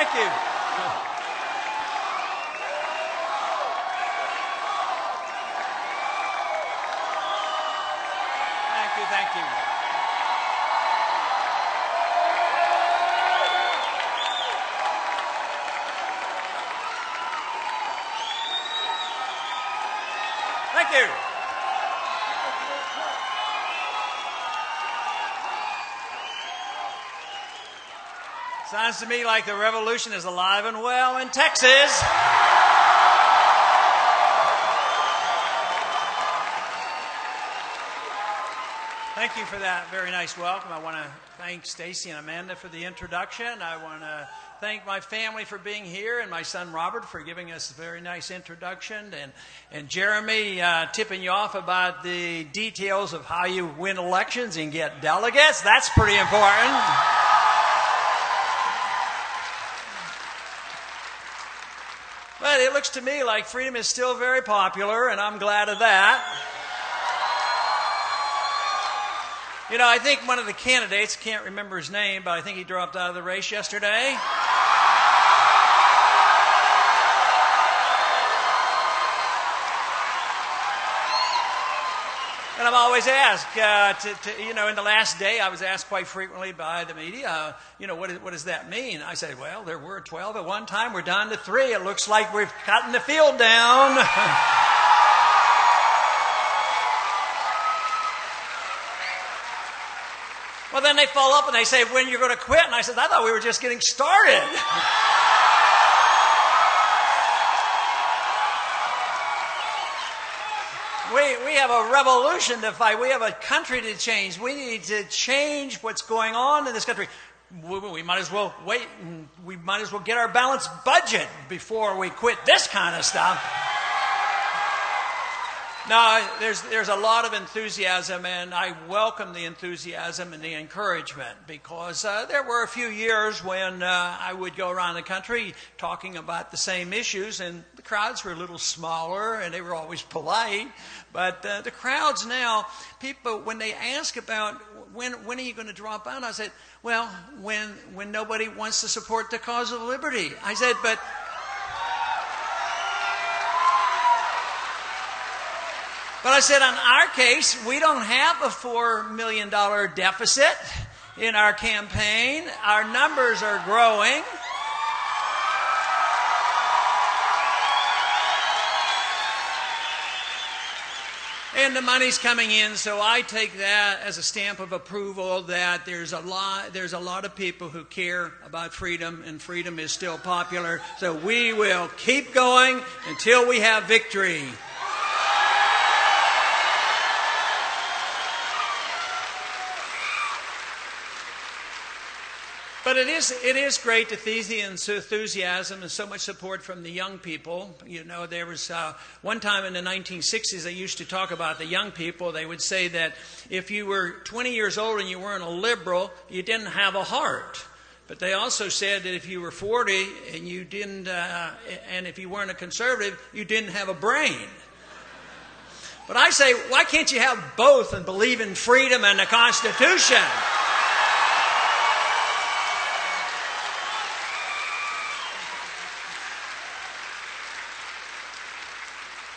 Thank you. Thank you, thank you. Thank you. Sounds to me like the revolution is alive and well in Texas. Thank you for that very nice welcome. I want to thank Stacy and Amanda for the introduction. I want to thank my family for being here and my son Robert for giving us a very nice introduction, and Jeremy tipping you off about the details of how you win elections and get delegates. That's pretty important. But it looks to me like freedom is still very popular, and I'm glad of that. You know, I think one of the candidates, can't remember his name, but I think he dropped out of the race yesterday. And I'm always asked, in the last day, I was asked quite frequently by the media, what does that mean? I said, well, there were 12 at one time. We're down to 3. It looks like we've cutting the field down. Well, then they follow up and they say, when you're going to quit? And I said, I thought we were just getting started. We have a revolution to fight. We have a country to change. We need to change what's going on in this country. We might as well wait, and we might as well get our balanced budget before we quit this kind of stuff. No, there's a lot of enthusiasm, and I welcome the enthusiasm and the encouragement, because there were a few years when I would go around the country talking about the same issues, and the crowds were a little smaller, and they were always polite. But the crowds now, people, when they ask about when are you going to drop out, I said, well, when nobody wants to support the cause of liberty. I said, but I said, in our case, we don't have a $4 million deficit in our campaign. Our numbers are growing. And the money's coming in, so I take that as a stamp of approval that there's a lot of people who care about freedom, and freedom is still popular. So we will keep going until we have victory. But it is great to see the enthusiasm and so much support from the young people. You know, there was one time in the 1960s they used to talk about the young people. They would say that if you were 20 years old and you weren't a liberal, you didn't have a heart. But they also said that if you were 40 and you didn't, and if you weren't a conservative, you didn't have a brain. But I say, why can't you have both and believe in freedom and the Constitution?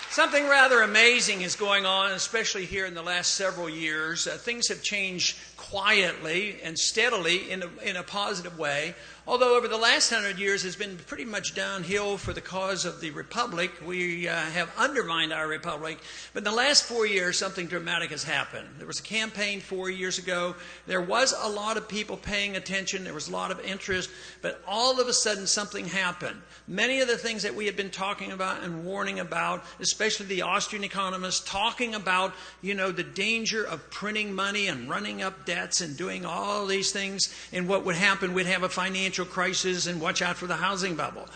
Something rather amazing is going on, especially here in the last several years. Things have changed quietly and steadily in a positive way. Although over the last 100 years has been pretty much downhill for the cause of the Republic. We have undermined our Republic. But in the last 4 years, something dramatic has happened. There was a campaign 4 years ago. There was a lot of people paying attention. There was a lot of interest. But all of a sudden, something happened. Many of the things that we had been talking about and warning about, especially the Austrian economists, talking about, the danger of printing money and running up debts and doing all these things, and what would happen, we'd have a financial crisis and watch out for the housing bubble.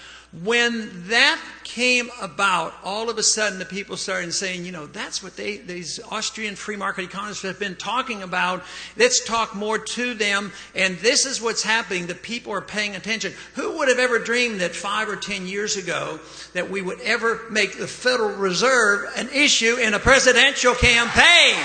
When that came about, all of a sudden the people started saying, that's what these Austrian free market economists have been talking about. Let's talk more to them. And this is what's happening. The people are paying attention. Who would have ever dreamed that 5 or 10 years ago that we would ever make the Federal Reserve an issue in a presidential campaign?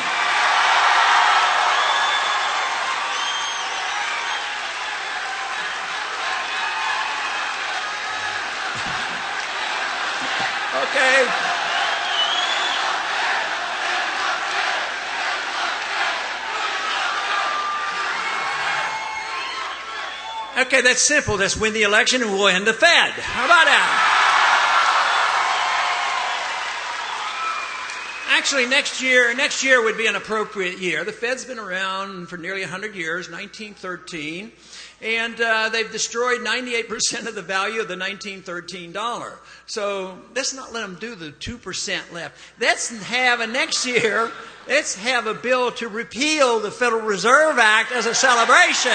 Okay, that's simple. Let's win the election and we'll end the Fed. How about that? Actually, next year would be an appropriate year. The Fed's been around for nearly 100 years, 1913, and they've destroyed 98% of the value of the 1913 dollar. So let's not let them do the 2% left. Let's have a bill to repeal the Federal Reserve Act as a celebration.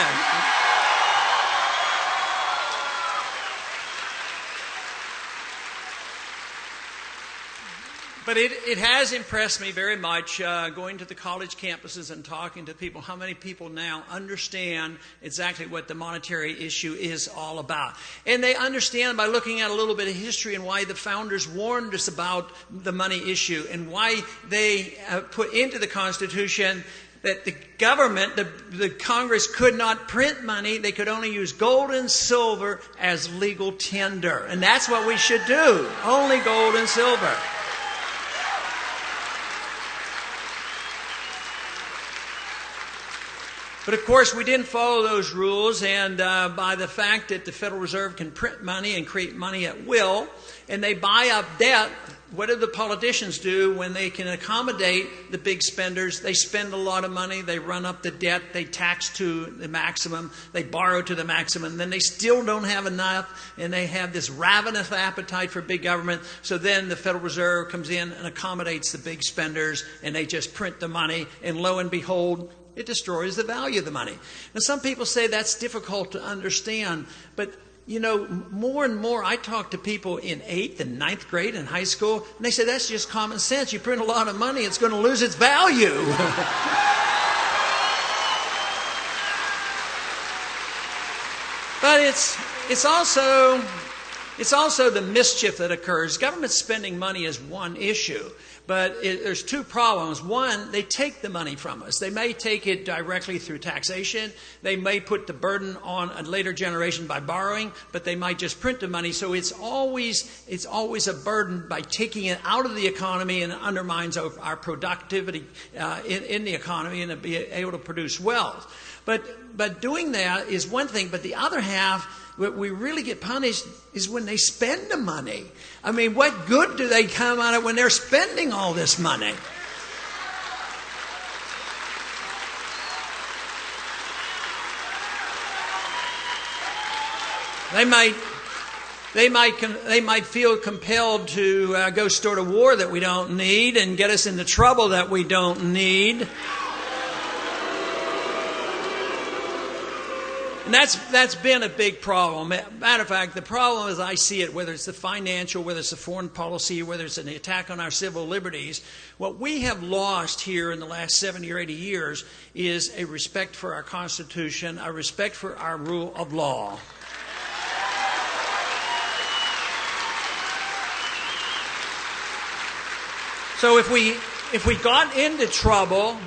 But it has impressed me very much going to the college campuses and talking to people, how many people now understand exactly what the monetary issue is all about. And they understand by looking at a little bit of history and why the founders warned us about the money issue and why they put into the Constitution that the government, the Congress could not print money. They could only use gold and silver as legal tender. And that's what we should do, only gold and silver. But of course, we didn't follow those rules, and by the fact that the Federal Reserve can print money and create money at will, and they buy up debt, what do the politicians do when they can accommodate the big spenders? They spend a lot of money, they run up the debt, they tax to the maximum, they borrow to the maximum, then they still don't have enough, and they have this ravenous appetite for big government. So then the Federal Reserve comes in and accommodates the big spenders, and they just print the money, and lo and behold, it destroys the value of the money. Now, some people say that's difficult to understand, but you know, more and more I talk to people in 8th and 9th grade in high school, and they say that's just common sense. You print a lot of money, it's going to lose its value. But it's also the mischief that occurs. Government spending money is one issue, but there's two problems. One, they take the money from us. They may take it directly through taxation. They may put the burden on a later generation by borrowing, but they might just print the money. So it's always a burden by taking it out of the economy, and it undermines our productivity in the economy and to be able to produce wealth. But doing that is one thing, but the other half, what we really get punished is when they spend the money. I mean, what good do they come out of when they're spending all this money? They might feel compelled to go start a war that we don't need and get us into trouble that we don't need. And that's been a big problem. Matter of fact, the problem as I see it, whether it's the financial, whether it's the foreign policy, whether it's an attack on our civil liberties, what we have lost here in the last 70 or 80 years is a respect for our Constitution, a respect for our rule of law. So if we got into trouble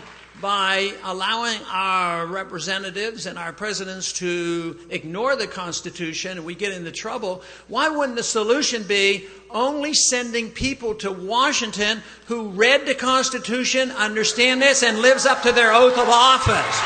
by allowing our representatives and our presidents to ignore the Constitution and we get into trouble, why wouldn't the solution be only sending people to Washington who read the Constitution, understand this, and lives up to their oath of office?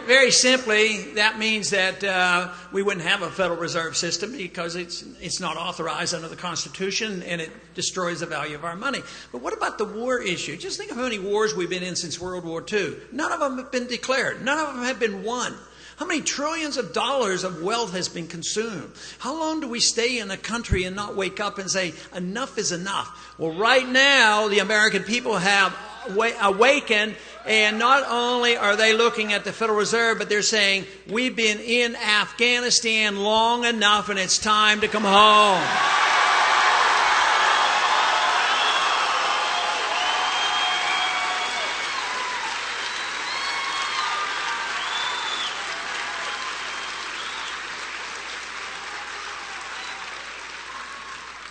Very simply, that means that we wouldn't have a Federal Reserve System because it's not authorized under the Constitution and it destroys the value of our money. But what about the war issue? Just think of how many wars we've been in since World War II. None of them have been declared. None of them have been won. How many trillions of dollars of wealth has been consumed? How long do we stay in a country and not wake up and say, enough is enough? Well, right now, the American people have awakened, and not only are they looking at the Federal Reserve, but they're saying, we've been in Afghanistan long enough and it's time to come home.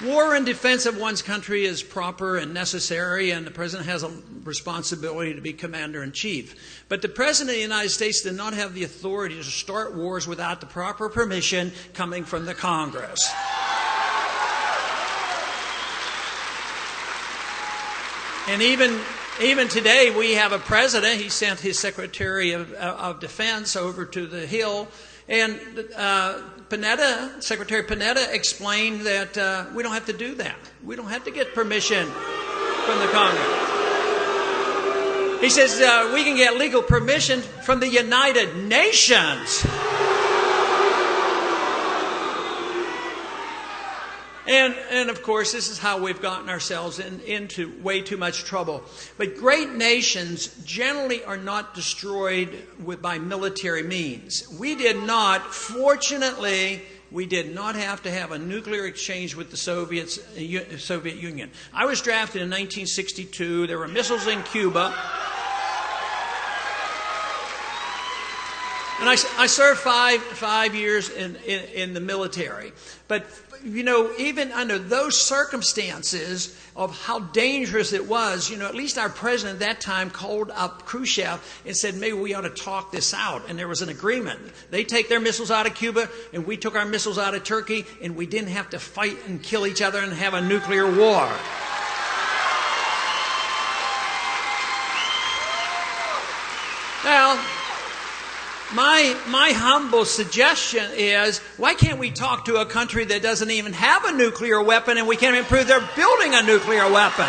War in defense of one's country is proper and necessary, and the President has a responsibility to be Commander-in-Chief. But the President of the United States did not have the authority to start wars without the proper permission coming from the Congress. And even today, we have a president. He sent his Secretary of Defense over to the Hill, and Secretary Panetta explained that we don't have to do that. We don't have to get permission from the Congress. He says we can get legal permission from the United Nations. And of course, this is how we've gotten ourselves into way too much trouble. But great nations generally are not destroyed by military means. Fortunately, we did not have to have a nuclear exchange with the Soviet Union. I was drafted in 1962. There were missiles in Cuba. And I served five years in the military. But, even under those circumstances of how dangerous it was, at least our president at that time called up Khrushchev and said, maybe we ought to talk this out. And there was an agreement. They take their missiles out of Cuba, and we took our missiles out of Turkey, and we didn't have to fight and kill each other and have a nuclear war. Well, my humble suggestion is, why can't we talk to a country that doesn't even have a nuclear weapon, and we can't even prove they're building a nuclear weapon?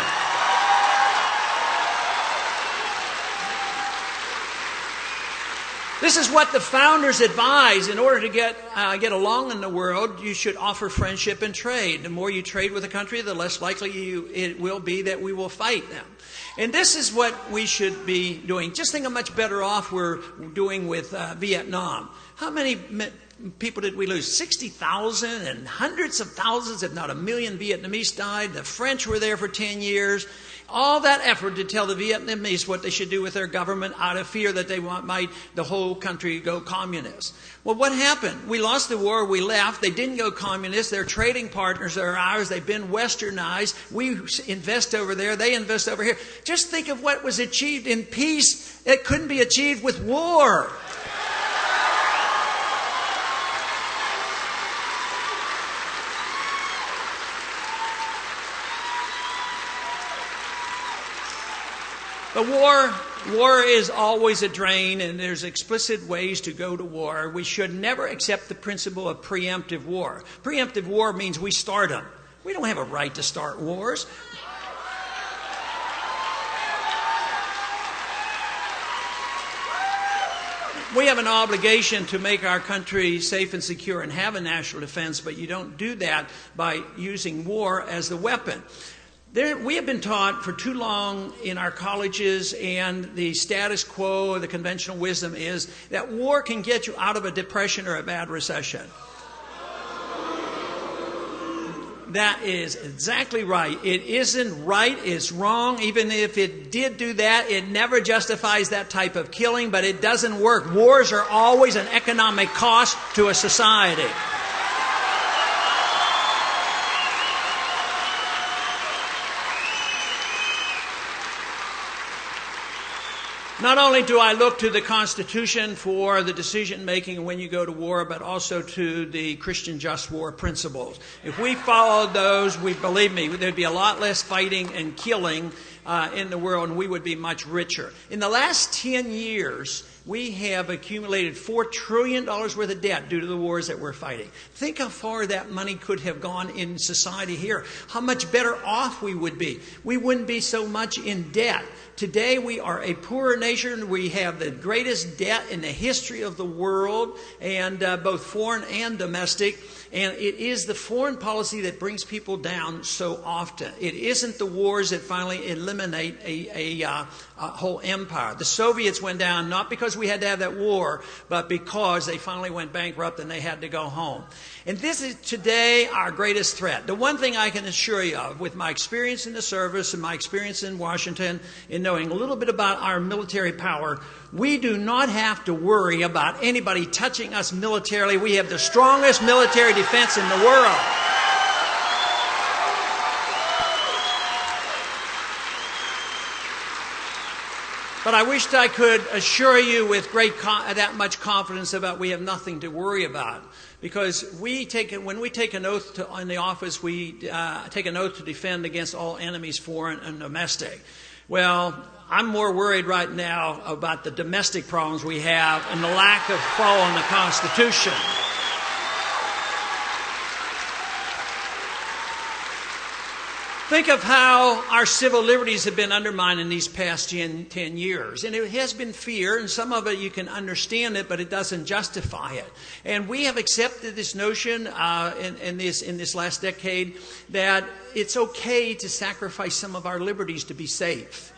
This is what the founders advised. In order to get along in the world, you should offer friendship and trade. The more you trade with a country, the less likely it will be that we will fight them. And this is what we should be doing. Just think how much better off we're doing with Vietnam. How many people did we lose? 60,000, and hundreds of thousands, if not 1 million Vietnamese died. The French were there for 10 years. All that effort to tell the Vietnamese what they should do with their government out of fear that they might the whole country go communist. Well, what happened? We lost the war. We left. They didn't go communist. They're trading partners. They're ours. They've been westernized. We invest over there. They invest over here. Just think of what was achieved in peace. It couldn't be achieved with war. But war is always a drain, and there's explicit ways to go to war. We should never accept the principle of preemptive war. Preemptive war means we start them. We don't have a right to start wars. We have an obligation to make our country safe and secure and have a national defense, but you don't do that by using war as the weapon. We have been taught for too long in our colleges, and the status quo, the conventional wisdom is that war can get you out of a depression or a bad recession. That is exactly right. It isn't right. It's wrong. Even if it did do that, it never justifies that type of killing, but it doesn't work. Wars are always an economic cost to a society. Not only do I look to the Constitution for the decision-making when you go to war, but also to the Christian just war principles. If we followed those, believe me, there'd be a lot less fighting and killing in the world, and we would be much richer. In the last 10 years, we have accumulated $4 trillion worth of debt due to the wars that we're fighting. Think how far that money could have gone in society here. How much better off we would be. We wouldn't be so much in debt. Today we are a poorer nation. We have the greatest debt in the history of the world, and both foreign and domestic. And it is the foreign policy that brings people down so often. It isn't the wars that finally eliminate a whole empire. The Soviets went down not because we had to have that war, but because they finally went bankrupt and they had to go home. And this is today our greatest threat. The one thing I can assure you of, with my experience in the service and my experience in Washington, in knowing a little bit about our military power, we do not have to worry about anybody touching us militarily. We have the strongest military defense in the world. But I wished I could assure you with that much confidence about we have nothing to worry about. Because when we take an oath in the office, we take an oath to defend against all enemies, foreign and domestic. Well, I'm more worried right now about the domestic problems we have and the lack of following the Constitution. Think of how our civil liberties have been undermined in these past 10 years. And it has been fear, and some of it you can understand it, but it doesn't justify it. And we have accepted this notion in this last decade that it's okay to sacrifice some of our liberties to be safe.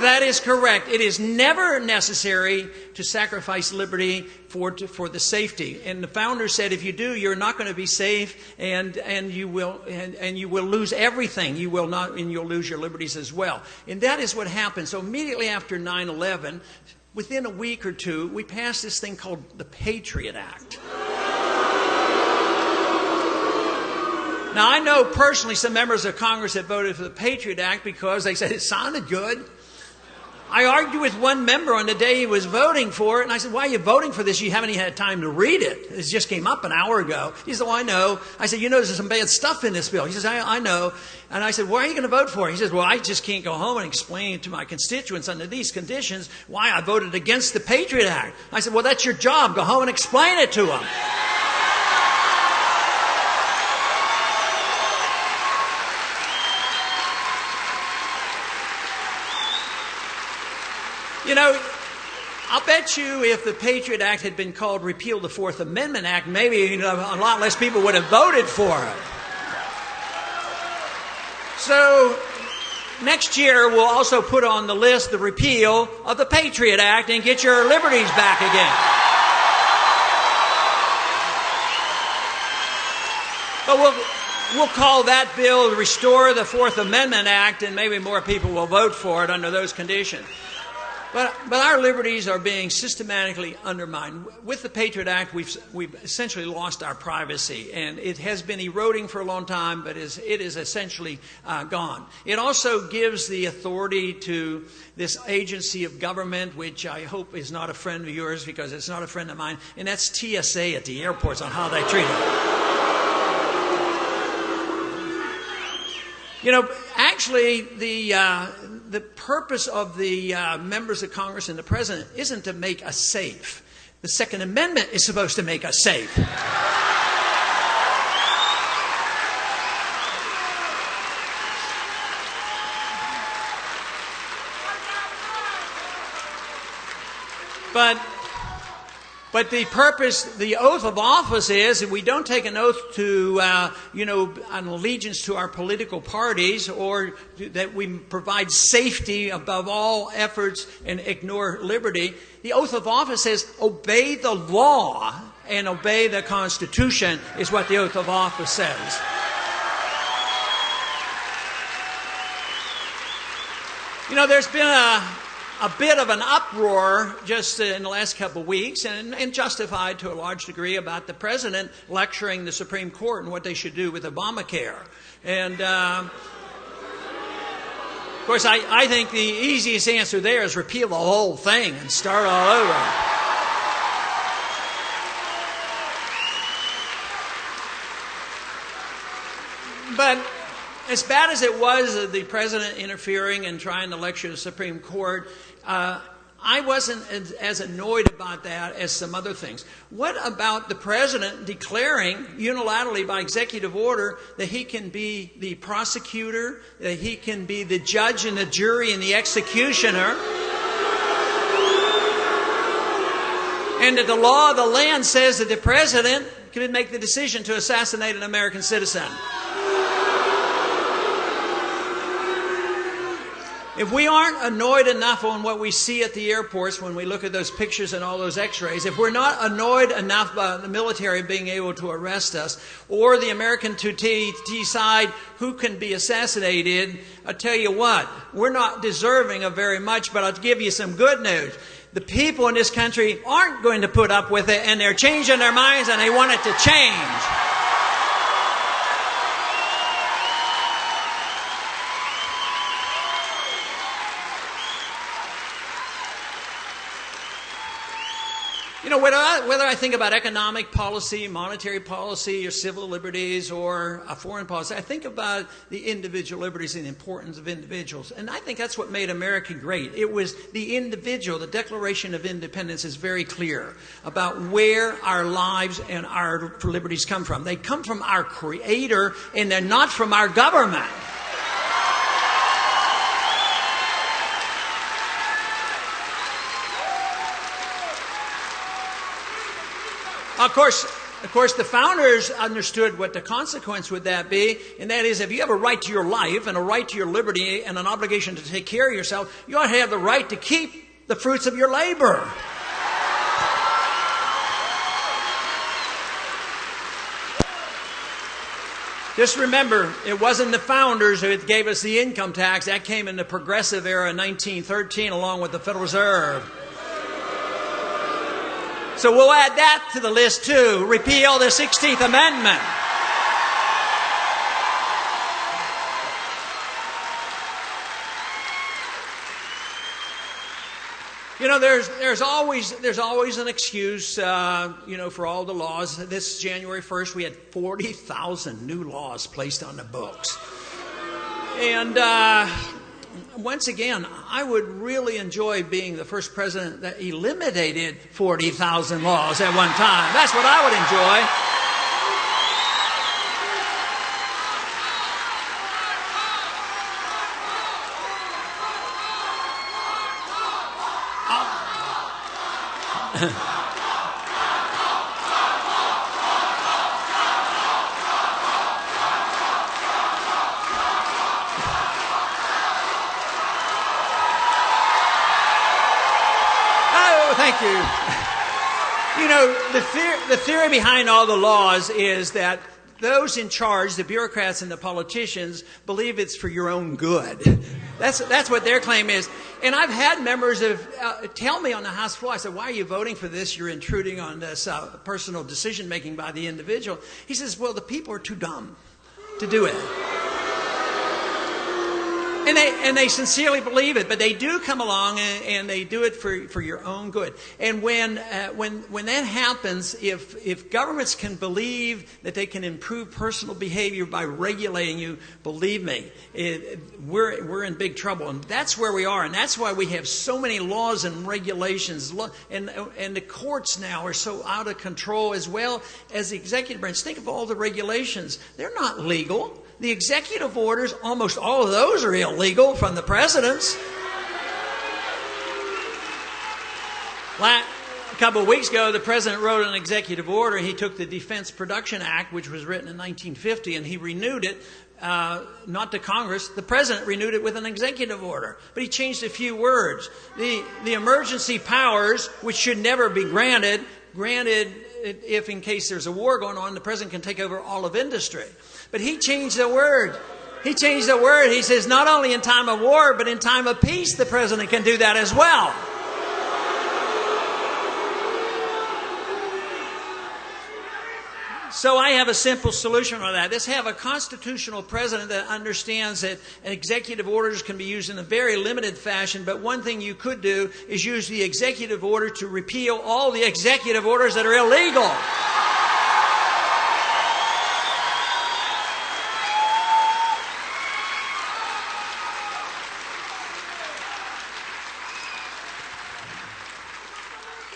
That is correct. It is never necessary to sacrifice liberty for the safety. And the founder said, if you do, you're not going to be safe, and you will lose everything. You'll lose your liberties as well. And that is what happened. So immediately after 9/11, within a week or two, we passed this thing called the Patriot Act. Now, I know personally some members of Congress that voted for the Patriot Act because they said it sounded good. I argued with one member on the day he was voting for it, and I said, why are you voting for this? You haven't even had time to read it. It just came up an hour ago. He said, well, I know. I said, there's some bad stuff in this bill. He says, I know. And I said, why are you going to vote for it? He says, well, I just can't go home and explain to my constituents under these conditions why I voted against the Patriot Act. I said, well, that's your job. Go home and explain it to them. I'll bet you if the Patriot Act had been called Repeal the Fourth Amendment Act, maybe a lot less people would have voted for it. So next year we'll also put on the list the repeal of the Patriot Act and get your liberties back again. But we'll call that bill Restore the Fourth Amendment Act, and maybe more people will vote for it under those conditions. But our liberties are being systematically undermined. With the Patriot Act, we've essentially lost our privacy, and it has been eroding for a long time, but it is essentially gone. It also gives the authority to this agency of government, which I hope is not a friend of yours because it's not a friend of mine, and that's TSA at the airports on how they treat it. Actually, the purpose of the members of Congress and the President isn't to make us safe. The Second Amendment is supposed to make us safe. But the purpose, the oath of office is that we don't take an oath to, an allegiance to our political parties, or that we provide safety above all efforts and ignore liberty. The oath of office says obey the law and obey the Constitution is what the oath of office says. There's been a bit of an uproar just in the last couple of weeks, and justified to a large degree, about the President lecturing the Supreme Court and what they should do with Obamacare. And, of course, I think the easiest answer there is repeal the whole thing and start all over. But as bad as it was, the President interfering and trying to lecture the Supreme Court, I wasn't as annoyed about that as some other things. What about the President declaring unilaterally by executive order that he can be the prosecutor, that he can be the judge and the jury and the executioner, and that the law of the land says that the President can make the decision to assassinate an American citizen? If we aren't annoyed enough on what we see at the airports when we look at those pictures and all those x-rays, if we're not annoyed enough by the military being able to arrest us, or the American to decide who can be assassinated, I'll tell you what, we're not deserving of very much, but I'll give you some good news. The people in this country aren't going to put up with it, and they're changing their minds, and they want it to change. You know, whether I think about economic policy, monetary policy, or civil liberties, or a foreign policy, I think about the individual liberties and the importance of individuals. And I think that's what made America great. It was the individual. The Declaration of Independence is very clear about where our lives and our liberties come from. They come from our Creator, and they're not from our government. Of course, the founders understood what the consequence would that be, and that is if you have a right to your life and a right to your liberty and an obligation to take care of yourself, you ought to have the right to keep the fruits of your labor. Just remember, it wasn't the founders who gave us the income tax. That came in the progressive era in 1913 along with the Federal Reserve. So we'll add that to the list too. Repeal the 16th Amendment. You know, there's always an excuse, for all the laws. This January 1st, we had 40,000 new laws placed on the books. And once again, I would really enjoy being the first president that eliminated 40,000 laws at one time. That's what I would enjoy. Thank you. You know, the theory behind all the laws is that those in charge, the bureaucrats and the politicians, believe it's for your own good. That's what their claim is. And I've had members tell me on the House floor, I said, why are you voting for this? You're intruding on this personal decision-making by the individual. He says, well, the people are too dumb to do it. And they sincerely believe it, but they do come along and they do it for your own good. And when that happens, if governments can believe that they can improve personal behavior by regulating you, believe me, we're in big trouble. And that's where we are, and that's why we have so many laws and regulations. And the courts now are so out of control, as well as the executive branch. Think of all the regulations; they're not legal. The executive orders, almost all of those are illegal from the presidents. A couple of weeks ago, the president wrote an executive order. He took the Defense Production Act, which was written in 1950, and he renewed it, not to Congress. The president renewed it with an executive order. But he changed a few words. The emergency powers, which should never be granted if in case there's a war going on, the president can take over all of industry. But he changed the word. He changed the word. He says not only in time of war, but in time of peace, the president can do that as well. So I have a simple solution for that. Let's have a constitutional president that understands that executive orders can be used in a very limited fashion, but one thing you could do is use the executive order to repeal all the executive orders that are illegal.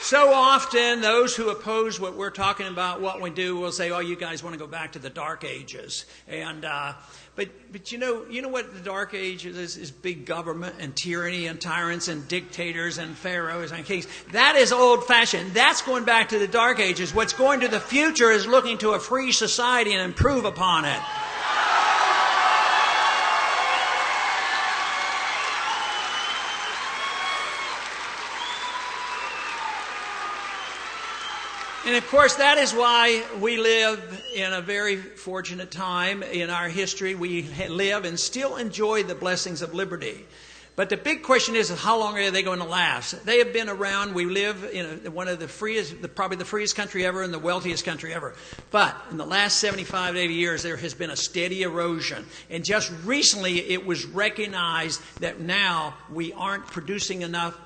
So often, those who oppose what we're talking about, what we do, will say, "Oh, you guys want to go back to the Dark Ages." And but you know what the Dark Ages is big government and tyranny and tyrants and dictators and pharaohs and kings. That is old-fashioned. That's going back to the Dark Ages. What's going to the future is looking to a free society and improve upon it. And of course, that is why we live in a very fortunate time in our history. We live and still enjoy the blessings of liberty. But the big question is, how long are they going to last? They have been around. We live in one of the freest, probably the freest country ever and the wealthiest country ever. But in the last 75 to 80 years, there has been a steady erosion. And just recently, it was recognized that now we aren't producing enough,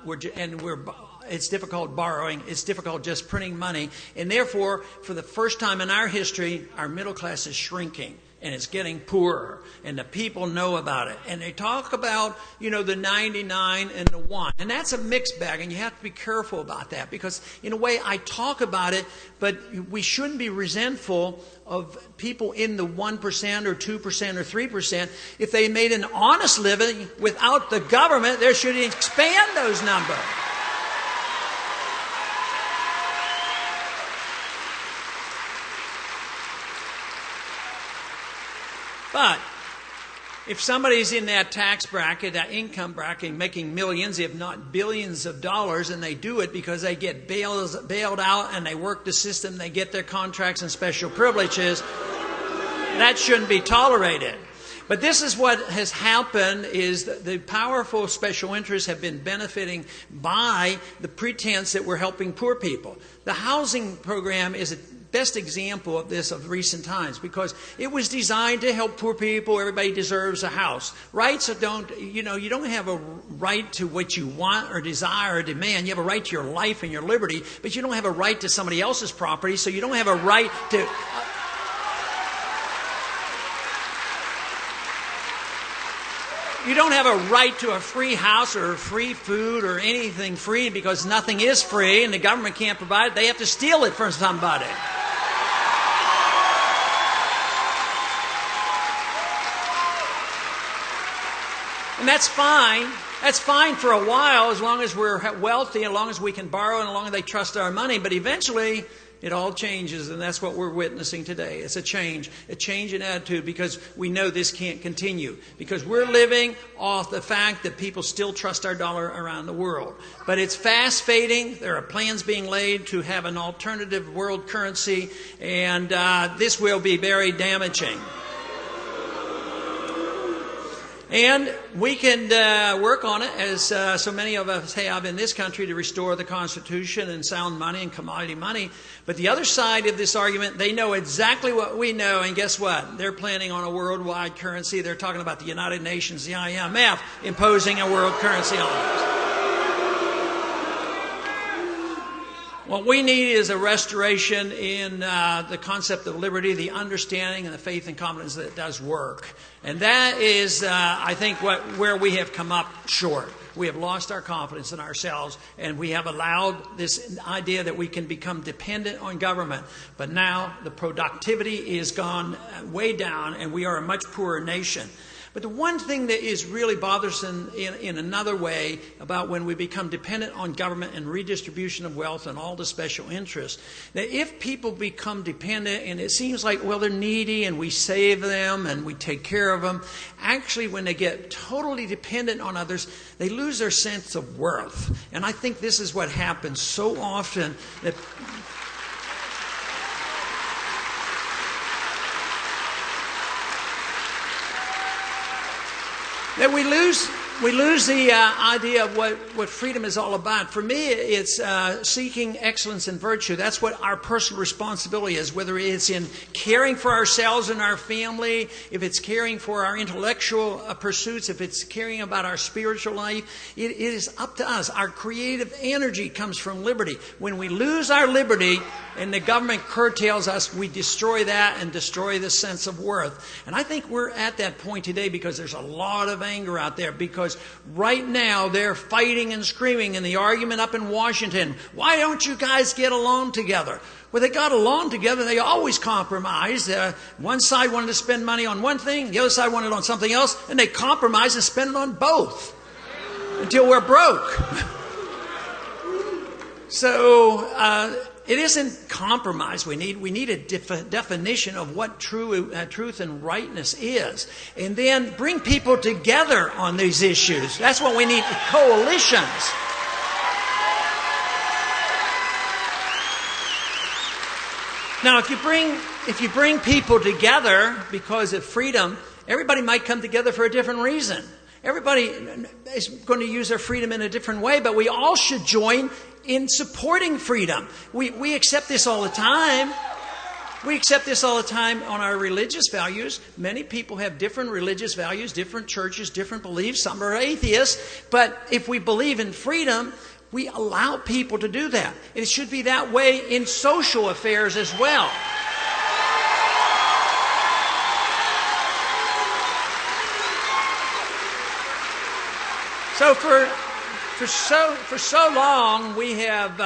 it's difficult borrowing, it's difficult just printing money, and therefore, for the first time in our history, our middle class is shrinking. And it's getting poorer, and the people know about it. And they talk about, the 99 and the 1. And that's a mixed bag, and you have to be careful about that, because in a way I talk about it, but we shouldn't be resentful of people in the 1% or 2% or 3%. If they made an honest living without the government, they should expand those numbers. But if somebody's in that tax bracket, that income bracket, making millions, if not billions of dollars, and they do it because they get bailed out and they work the system, they get their contracts and special privileges, that shouldn't be tolerated. But this is what has happened, is that the powerful special interests have been benefiting by the pretense that we're helping poor people. The housing program is a best example of this of recent times, because it was designed to help poor people. Everybody deserves a house. Rights don't, you don't have a right to what you want or desire or demand. You have a right to your life and your liberty, but you don't have a right to somebody else's property, so you don't have a right to... You don't have a right to a free house or free food or anything free, because nothing is free and the government can't provide it. They have to steal it from somebody. And that's fine. That's fine for a while, as long as we're wealthy, as long as we can borrow, and as long as they trust our money. But eventually, it all changes, and that's what we're witnessing today. It's a change in attitude, because we know this can't continue. Because we're living off the fact that people still trust our dollar around the world. But it's fast fading. There are plans being laid to have an alternative world currency, and this will be very damaging. And we can work on it, as so many of us have in this country, to restore the Constitution and sound money and commodity money. But the other side of this argument, they know exactly what we know, and guess what? They're planning on a worldwide currency. They're talking about the United Nations, the IMF, imposing a world currency on us. What we need is a restoration in the concept of liberty, the understanding and the faith and confidence that it does work. And that is, I think, where we have come up short. We have lost our confidence in ourselves, and we have allowed this idea that we can become dependent on government. But now the productivity is gone way down, and we are a much poorer nation. But the one thing that is really bothersome in another way about when we become dependent on government and redistribution of wealth and all the special interests, that if people become dependent and it seems like, well, they're needy and we save them and we take care of them, actually when they get totally dependent on others, they lose their sense of worth. And I think this is what happens so often, that we lose the idea of what freedom is all about. For me, it's seeking excellence and virtue. That's what our personal responsibility is, whether it's in caring for ourselves and our family, if it's caring for our intellectual pursuits, if it's caring about our spiritual life. It is up to us. Our creative energy comes from liberty. When we lose our liberty and the government curtails us, we destroy that and destroy the sense of worth. And I think we're at that point today, because there's a lot of anger out there, because right now they're fighting and screaming in the argument up in Washington. Why don't you guys get along together? Well, they got along together. They always compromised. One side wanted to spend money on one thing, the other side wanted it on something else, and they compromised and spent it on both until we're broke. So it isn't compromise we need. We need a definition of what truth and rightness is. And then bring people together on these issues. That's what we need, coalitions. Now, if you bring people together because of freedom, everybody might come together for a different reason. Everybody is going to use their freedom in a different way, but we all should join in supporting freedom. We accept this all the time. We accept this all the time on our religious values. Many people have different religious values, different churches, different beliefs. Some are atheists. But if we believe in freedom, We allow people to do that. It should be that way in social affairs as well. So for so long, we have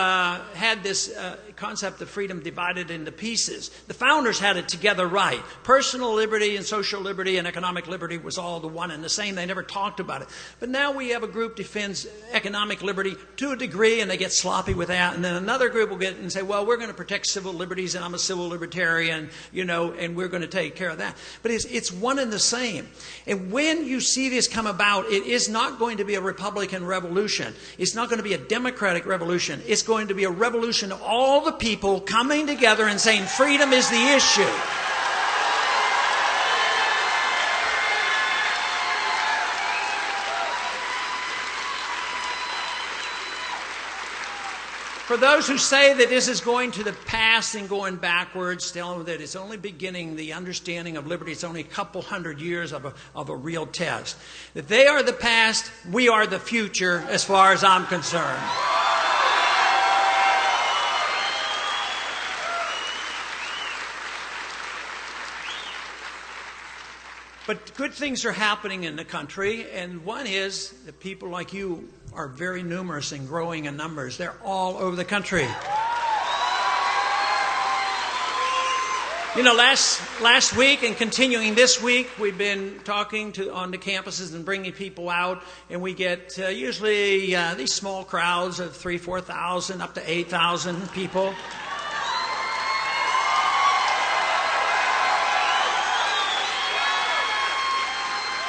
had this concept of freedom divided into pieces. The founders had it together right. Personal liberty and social liberty and economic liberty was all the one and the same. They never talked about it. But now we have a group defends economic liberty to a degree, and they get sloppy with that. And then another group will get and say, well, we're going to protect civil liberties, and I'm a civil libertarian, and we're going to take care of that. But it's one and the same. And when you see this come about, it is not going to be a Republican revolution. It's not going to be a Democratic revolution. It's going to be a revolution of all the people coming together and saying freedom is the issue. For those who say that this is going to the past and going backwards, tell them that it's only beginning the understanding of liberty. It's only a couple hundred years of a real test. That they are the past, we are the future, as far as I'm concerned. But good things are happening in the country, and one is that people like you are very numerous and growing in numbers. They're all over the country. Last week and continuing this week, we've been talking on the campuses and bringing people out, and we get usually these small crowds of 3,000, 4,000, up to 8,000 people.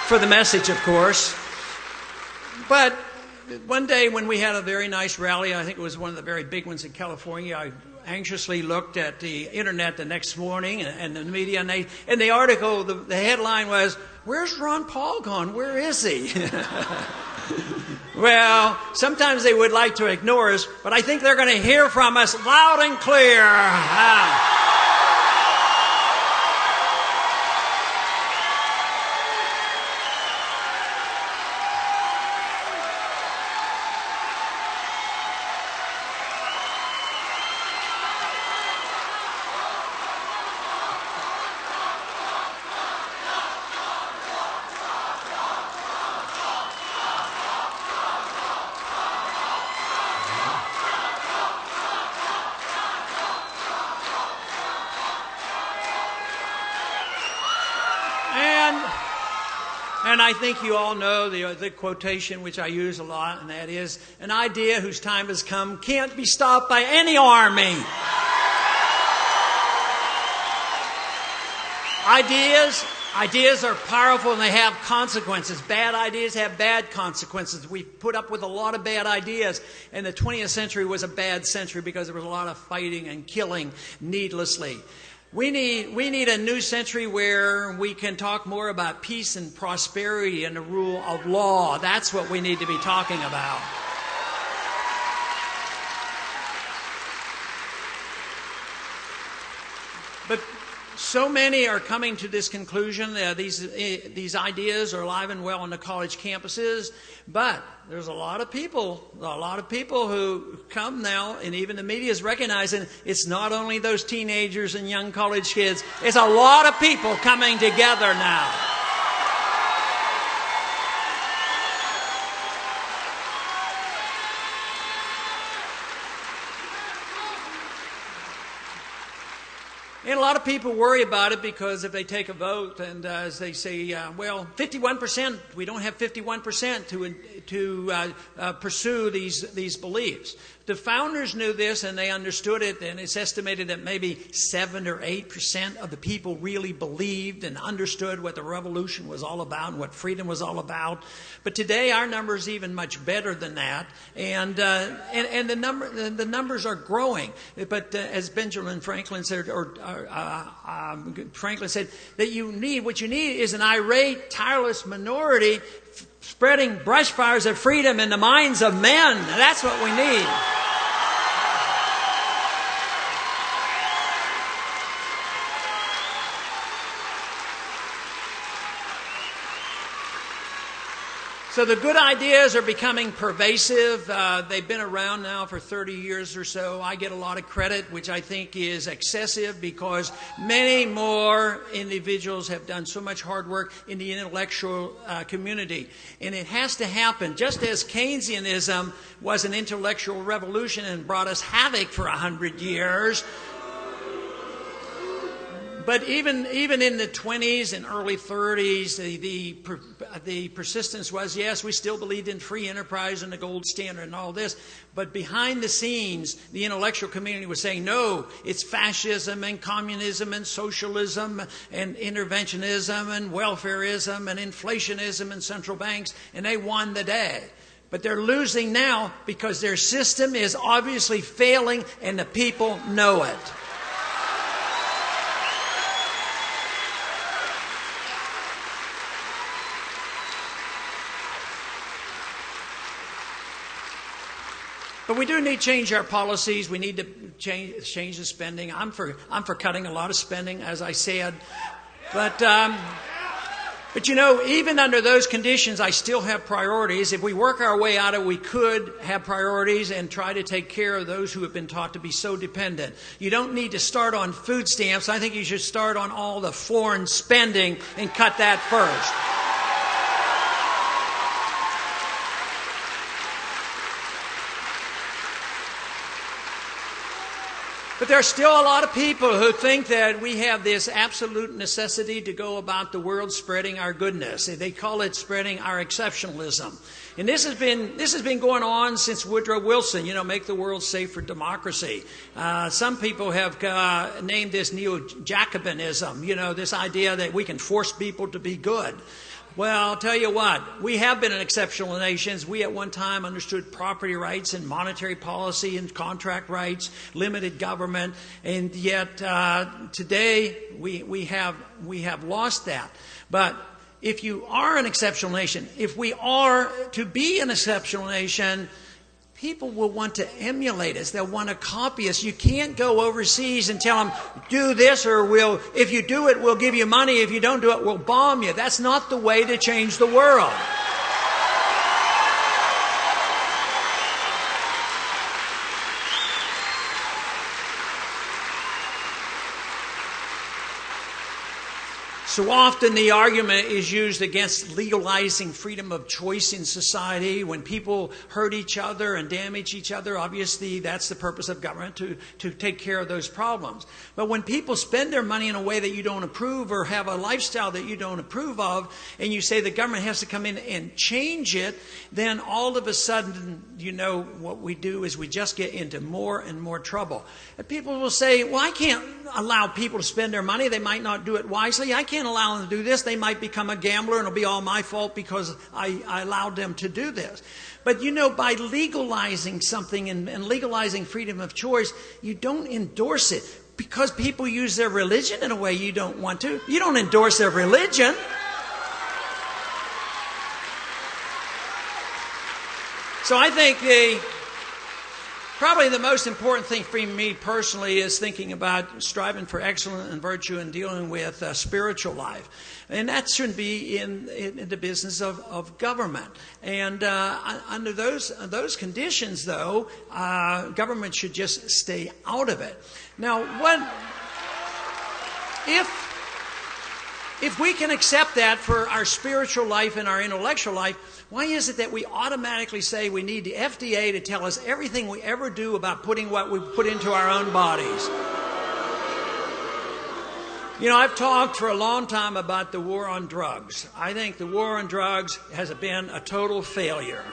For the message, of course. But one day when we had a very nice rally, I think it was one of the very big ones in California, I anxiously looked at the internet the next morning and the media, and the article, the headline was, "Where's Ron Paul gone? Where is he?" Well, sometimes they would like to ignore us, but I think they're going to hear from us loud and clear. And I think you all know the quotation which I use a lot, and that is, an idea whose time has come can't be stopped by any army. Ideas are powerful and they have consequences. Bad ideas have bad consequences. We put up with a lot of bad ideas, and the 20th century was a bad century because there was a lot of fighting and killing needlessly. We need a new century where we can talk more about peace and prosperity and the rule of law. That's what we need to be talking about. But so many are coming to this conclusion. These ideas are alive and well on the college campuses. But there's a lot of people who come now, and even the media is recognizing it's not only those teenagers and young college kids. It's a lot of people coming together now. And a lot of people worry about it because if they take a vote and as they say, 51%, we don't have 51% to pursue these beliefs. The founders knew this and they understood it, and it's estimated that maybe 7 or 8% of the people really believed and understood what the revolution was all about and what freedom was all about. But today our number is even much better than that, and the numbers are growing. But as Benjamin Franklin said, Franklin said, that what you need is an irate, tireless minority spreading brush fires of freedom in the minds of men. That's what we need. So the good ideas are becoming pervasive. They've been around now for 30 years or so. I get a lot of credit, which I think is excessive because many more individuals have done so much hard work in the intellectual community. And it has to happen. Just as Keynesianism was an intellectual revolution and brought us havoc for 100 years, but even in the 20s and early 30s, the persistence was, yes, we still believed in free enterprise and the gold standard and all this. But behind the scenes, the intellectual community was saying, no, it's fascism and communism and socialism and interventionism and welfarism and inflationism and central banks, and they won the day. But they're losing now because their system is obviously failing and the people know it. But we do need to change our policies. We need to change the spending. I'm for cutting a lot of spending, as I said. But you know, even under those conditions, I still have priorities. If we work our way out of it, we could have priorities and try to take care of those who have been taught to be so dependent. You don't need to start on food stamps. I think you should start on all the foreign spending and cut that first. But there are still a lot of people who think that we have this absolute necessity to go about the world spreading our goodness. They call it spreading our exceptionalism. And this has been going on since Woodrow Wilson, you know, make the world safe for democracy. Some people have named this neo-Jacobinism, you know, this idea that we can force people to be good. Well, I'll tell you what, we have been an exceptional nation. We at one time understood property rights and monetary policy and contract rights, limited government, and yet today we have lost that. But if you are an exceptional nation, if we are to be an exceptional nation, people will want to emulate us. They'll want to copy us. You can't go overseas and tell them, do this or if you do it, we'll give you money. If you don't do it, we'll bomb you. That's not the way to change the world. So often the argument is used against legalizing freedom of choice in society. When people hurt each other and damage each other, obviously that's the purpose of government, to take care of those problems. But when people spend their money in a way that you don't approve or have a lifestyle that you don't approve of, and you say the government has to come in and change it, then all of a sudden, you know, what we do is we just get into more and more trouble. And people will say, well, I can't allow people to spend their money. They might not do it wisely. I can't allow them to do this. They might become a gambler and it'll be all my fault because I allowed them to do this. But you know, by legalizing something and legalizing freedom of choice, you don't endorse it because people use their religion in a way you don't want to. You don't endorse their religion. So I think probably the most important thing for me personally is thinking about striving for excellence and virtue and dealing with spiritual life. And that shouldn't be in the business of government. And under those conditions, though, government should just stay out of it. Now, if we can accept that for our spiritual life and our intellectual life, why is it that we automatically say we need the FDA to tell us everything we ever do about putting what we put into our own bodies? You know, I've talked for a long time about the war on drugs. I think the war on drugs has been a total failure.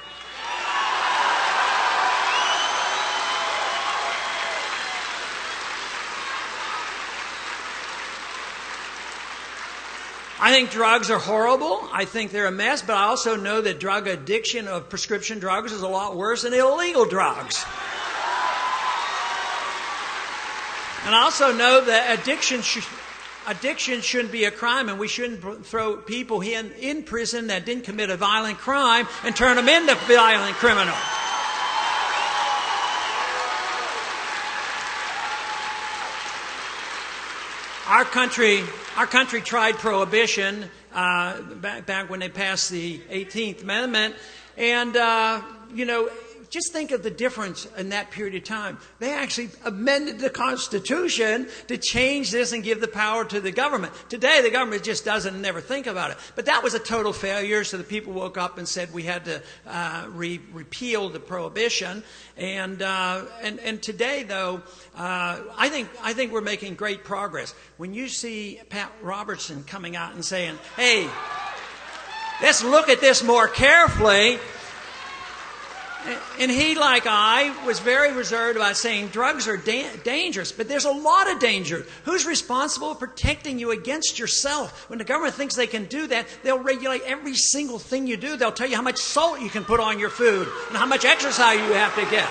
I think drugs are horrible. I think they're a mess, but I also know that drug addiction of prescription drugs is a lot worse than illegal drugs. And I also know that addiction shouldn't be a crime, and we shouldn't throw people in prison that didn't commit a violent crime and turn them into violent criminals. Our country tried prohibition back when they passed the 18th Amendment, and just think of the difference in that period of time. They actually amended the Constitution to change this and give the power to the government. Today, the government just doesn't never think about it. But that was a total failure, so the people woke up and said we had to repeal the prohibition. And today, though, I think we're making great progress. When you see Pat Robertson coming out and saying, "Hey, let's look at this more carefully," and he, like I, was very reserved about saying drugs are dangerous, but there's a lot of danger. Who's responsible for protecting you against yourself? When the government thinks they can do that, they'll regulate every single thing you do. They'll tell you how much salt you can put on your food and how much exercise you have to get.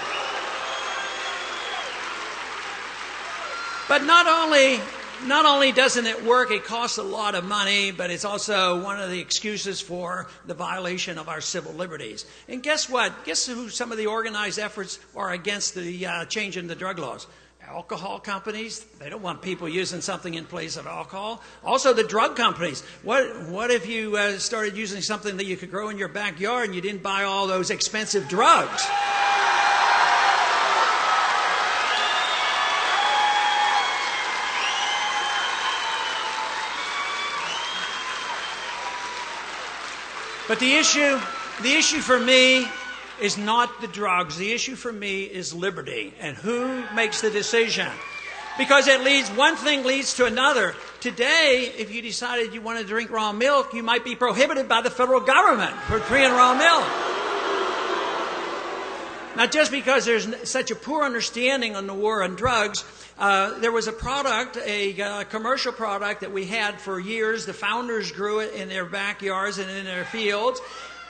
But not only doesn't it work, it costs a lot of money, but it's also one of the excuses for the violation of our civil liberties. And guess what? Guess who some of the organized efforts are against the change in the drug laws? Alcohol companies. They don't want people using something in place of alcohol. Also the drug companies. What if you started using something that you could grow in your backyard and you didn't buy all those expensive drugs? But the issue for me is not the drugs. The issue for me is liberty and who makes the decision. Because one thing leads to another. Today, if you decided you wanted to drink raw milk, you might be prohibited by the federal government for drinking raw milk. Now, just because there's such a poor understanding on the war on drugs, there was a product, a commercial product that we had for years. The founders grew it in their backyards and in their fields.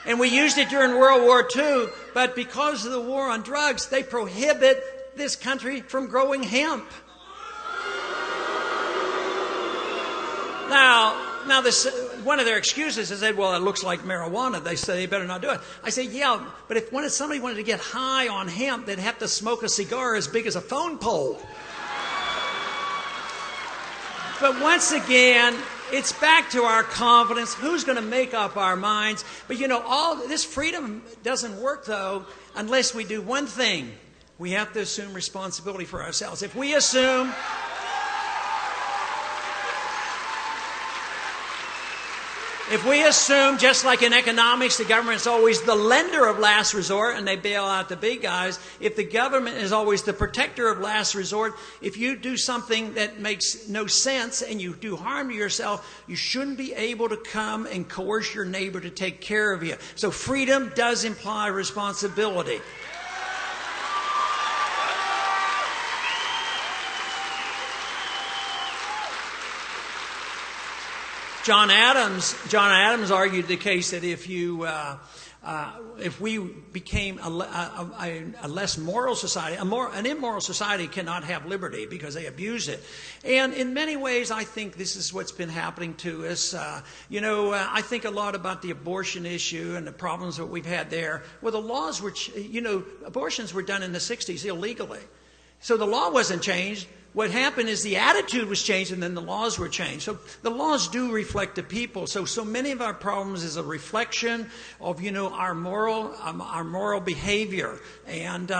And we used it during World War II. But because of the war on drugs, they prohibit this country from growing hemp. Now, one of their excuses is that, well, it looks like marijuana. They say they better not do it. I say, yeah, but if somebody wanted to get high on hemp, they'd have to smoke a cigar as big as a phone pole. But once again, it's back to our confidence. Who's going to make up our minds? But all this freedom doesn't work, though, unless we do one thing. We have to assume responsibility for ourselves. If we assume just like in economics, the government is always the lender of last resort and they bail out the big guys. If the government is always the protector of last resort, if you do something that makes no sense and you do harm to yourself, you shouldn't be able to come and coerce your neighbor to take care of you. So freedom does imply responsibility. John Adams argued the case that if we became a less moral society, an immoral society cannot have liberty because they abuse it. And in many ways, I think this is what's been happening to us. I think a lot about the abortion issue and the problems that we've had there. Well, the laws were, abortions were done in the 60s illegally. So the law wasn't changed. What happened is the attitude was changed and then the laws were changed. So the laws do reflect the people. So many of our problems is a reflection of, our moral behavior. And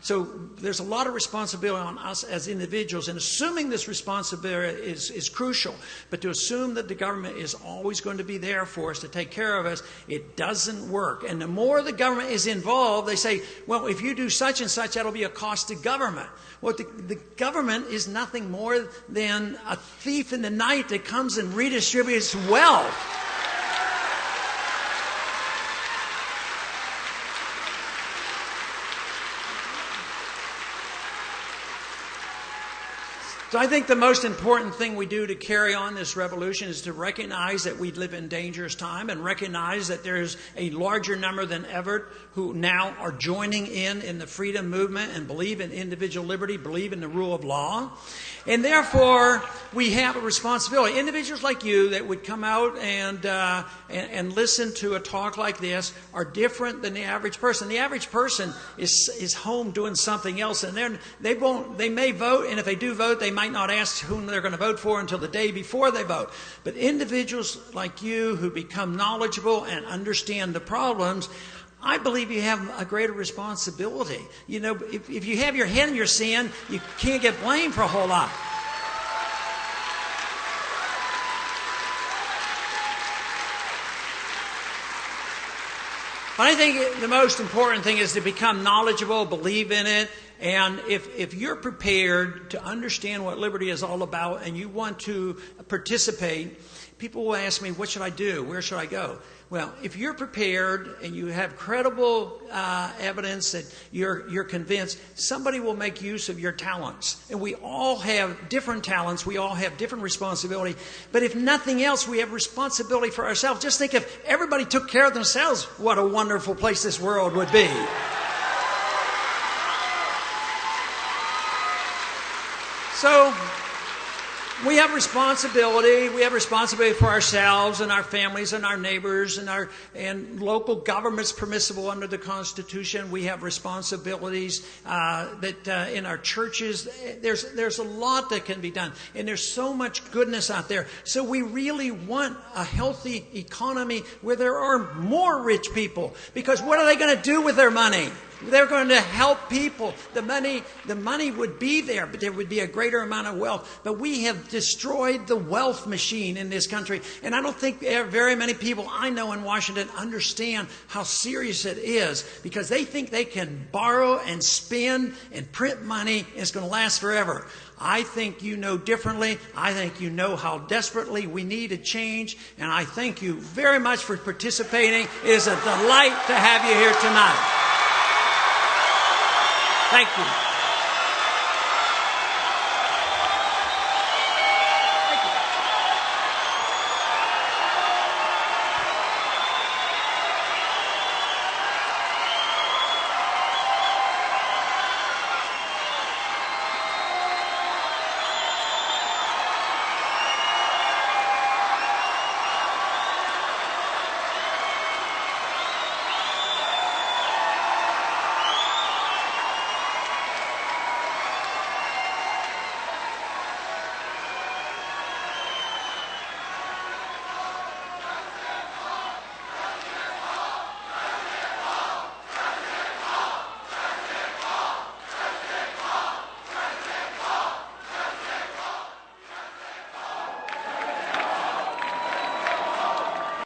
so there's a lot of responsibility on us as individuals. And assuming this responsibility is crucial. But to assume that the government is always going to be there for us to take care of us, it doesn't work. And the more the government is involved, they say, well, if you do such and such, that'll be a cost to government. Well, the government is nothing more than a thief in the night that comes and redistributes wealth. So I think the most important thing we do to carry on this revolution is to recognize that we live in dangerous time and recognize that there's a larger number than ever who now are joining in the freedom movement and believe in individual liberty, believe in the rule of law. And therefore, we have a responsibility. Individuals like you that would come out and listen to a talk like this are different than the average person. The average person is home doing something else, and they may vote, and if they do vote, they might might not ask whom they're going to vote for until the day before they vote. But individuals like you who become knowledgeable and understand the problems, I believe you have a greater responsibility. You know, if you have your head in your sand, you can't get blamed for a whole lot. But I think the most important thing is to become knowledgeable, believe in it, and if you're prepared to understand what liberty is all about and you want to participate, people will ask me, what should I do? Where should I go? Well, if you're prepared and you have credible evidence that you're convinced, somebody will make use of your talents. And we all have different talents. We all have different responsibility. But if nothing else, we have responsibility for ourselves. Just think if everybody took care of themselves, what a wonderful place this world would be. So we have responsibility. We have responsibility for ourselves and our families and our neighbors and local governments permissible under the Constitution. We have responsibilities that in our churches. There's a lot that can be done, and there's so much goodness out there. So we really want a healthy economy where there are more rich people, because what are they going to do with their money? They're going to help people. The money would be there, but there would be a greater amount of wealth. But we have destroyed the wealth machine in this country. And I don't think very many people I know in Washington understand how serious it is, because they think they can borrow and spend and print money and it's going to last forever. I think you know differently. I think you know how desperately we need a change. And I thank you very much for participating. It is a delight to have you here tonight. Thank you.